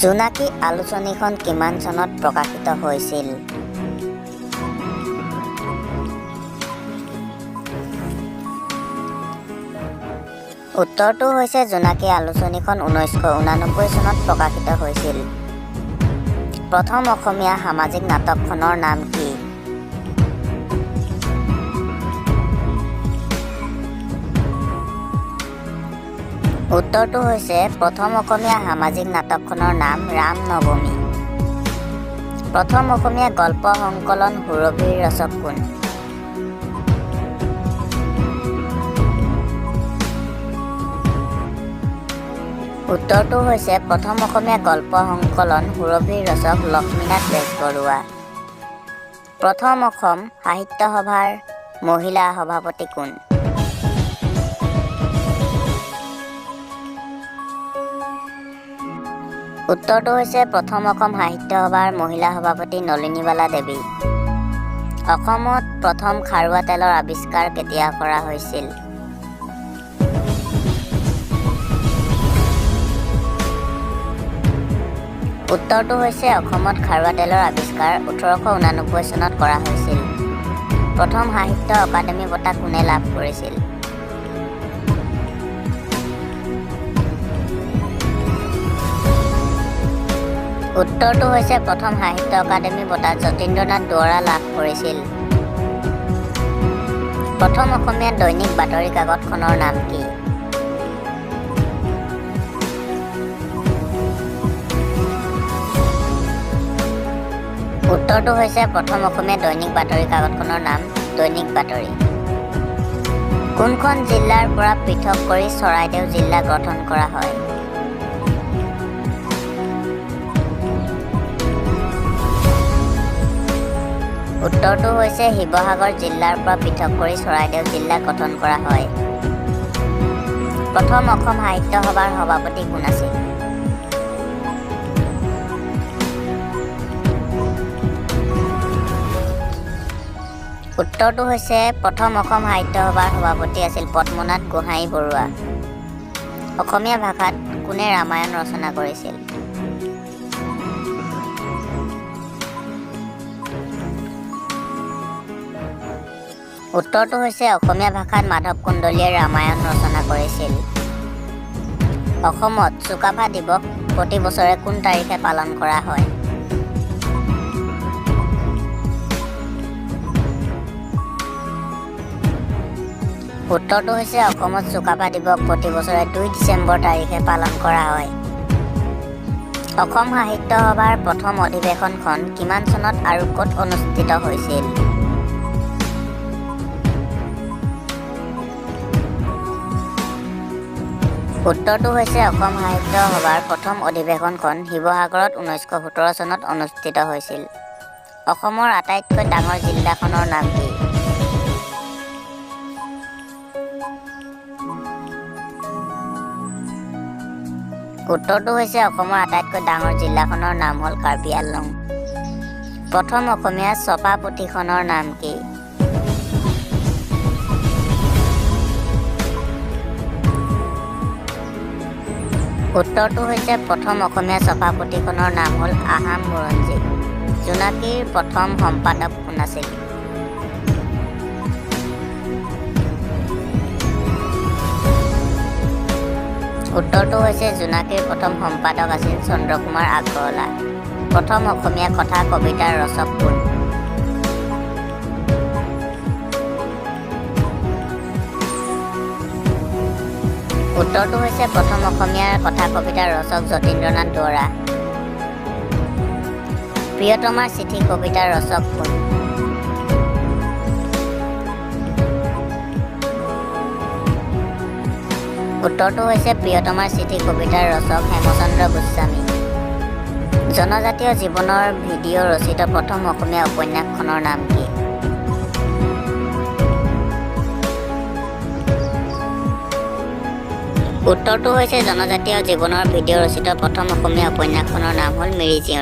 জোনাকী আলোচনীখন কিমান চনত প্ৰকাশিত হৈছিল? উত্তৰটো হৈছে জোনাকী আলোচনীখন 1989 চনত প্ৰকাশিত হৈছিল। প্ৰথম অসমীয়া সামাজিক নাটকখনৰ নাম কি? উত্তৰটো হৈছে প্ৰথম অসমীয়া সামাজিক নাটকখনৰ নাম ৰাম নৱমী। প্ৰথম অসমীয়া গল্প সংকলন সুৰভিৰ ৰচক কোন? উত্তৰটো হৈছে প্ৰথম অসমীয়া গল্প সংকলন সুৰভিৰ ৰচক লক্ষ্মীনাথ বেজবৰুৱা। প্ৰথম অসম সাহিত্য সভাৰ মহিলা সভাপতি কোন? উত্তৰটো হৈছে প্ৰথম অসম সাহিত্য সভাৰ মহিলা সভাপতি নলিনীবালা দেৱী। অসমত প্ৰথম খাৰুৱা তেলৰ আৱিষ্কাৰ কেতিয়া কৰা হৈছিল? উত্তৰটো হৈছে অসমত খাৰুৱা তেলৰ আৱিষ্কাৰ 1889 চনত কৰা হৈছিল। প্ৰথম সাহিত্য অকাডেমী বঁটা কোনে লাভ কৰিছিল? উত্তৰটো হৈছে প্ৰথম সাহিত্য অকাডেমী বঁটা যতীন্দ্ৰনাথ দুৱৰা লাভ কৰিছিল। প্ৰথম অসমীয়া দৈনিক বাতৰি কাকতখনৰ নাম কি? উত্তৰটো হৈছে প্ৰথম অসমীয়া দৈনিক বাতৰি কাকতখনৰ নাম দৈনিক বাতৰি। কোনখন জিলাৰ পৰা পৃথক কৰি চৰাইদেউ জিলা গঠন কৰা হয়? উত্তৰটো হৈছে শিৱসাগৰ জিলাৰ পৰা পৃথক কৰি চৰাইদেউ জিলা গঠন কৰা হয়। প্ৰথম অসম সাহিত্য সভাৰ সভাপতি কোন আছিল? উত্তৰটো হৈছে প্ৰথম অসম সাহিত্য সভাৰ সভাপতি আছিল পদ্মনাথ গোহাঁই বৰুৱা। অসমীয়া ভাষাত কোনে ৰামায়ণ ৰচনা কৰিছিল? উত্তৰটো হৈছে অসমীয়া ভাষাত মাধৱ কন্দলীয়ে ৰামায়ণ ৰচনা কৰিছিল। অসমত চুকাফা দিৱস প্ৰতি বছৰে কোন তাৰিখে পালন কৰা হয়? উত্তৰটো হৈছে অসমত চুকাফা দিৱস প্ৰতি বছৰে 2 ডিচেম্বৰ তাৰিখে পালন কৰা হয়। অসম সাহিত্য সভাৰ প্ৰথম অধিৱেশনখন কিমান চনত আৰু ক'ত অনুষ্ঠিত হৈছিল? উত্তৰটো হৈছে অসম সাহিত্য সভাৰ প্ৰথম অধিৱেশনখন শিৱসাগৰত 1917 চনত অনুষ্ঠিত হৈছিল। অসমৰ আটাইতকৈ ডাঙৰ জিলাখনৰ নাম কি? উত্তৰটো হৈছে অসমৰ আটাইতকৈ ডাঙৰ জিলাখনৰ নাম হ'ল কাৰ্বি আংলং। প্ৰথম অসমীয়া ছপা পুথিখনৰ নাম কি? উত্তৰটো হৈছে প্ৰথম অসমীয়া ছপা পুথিখনৰ নাম হ'ল আসাম বুৰঞ্জী। জোনাকীৰ প্ৰথম সম্পাদক কোন আছিল? উত্তৰটো হৈছে জোনাকীৰ প্ৰথম সম্পাদক আছিল চন্দ্ৰকুমাৰ আগৰৱালা। প্ৰথম অসমীয়া কথা কবিতাৰ ৰচক কোন? উত্তৰটো হৈছে প্ৰথম অসমীয়াৰ কথা কবিতাৰ ৰচক যতীন্দ্ৰনাথ দুৱৰা। প্ৰিয়তমাৰ চিঠি কবিতাৰ ৰচক কোন? উত্তৰটো হৈছে প্ৰিয়তমাৰ চিঠি কবিতাৰ ৰচক হেমচন্দ্ৰ গোস্বামী। জনজাতীয় জীৱনৰ ভিডিঅ' ৰচিত প্ৰথম অসমীয়া উপন্যাসখনৰ নাম কি? উত্তৰটো হৈছে জনজাতীয় জীৱনৰ ভিডিঅ' ৰচিত প্ৰথম অসমীয়া উপন্যাসখনৰ নাম হ'ল মিৰি জীয়ৰী।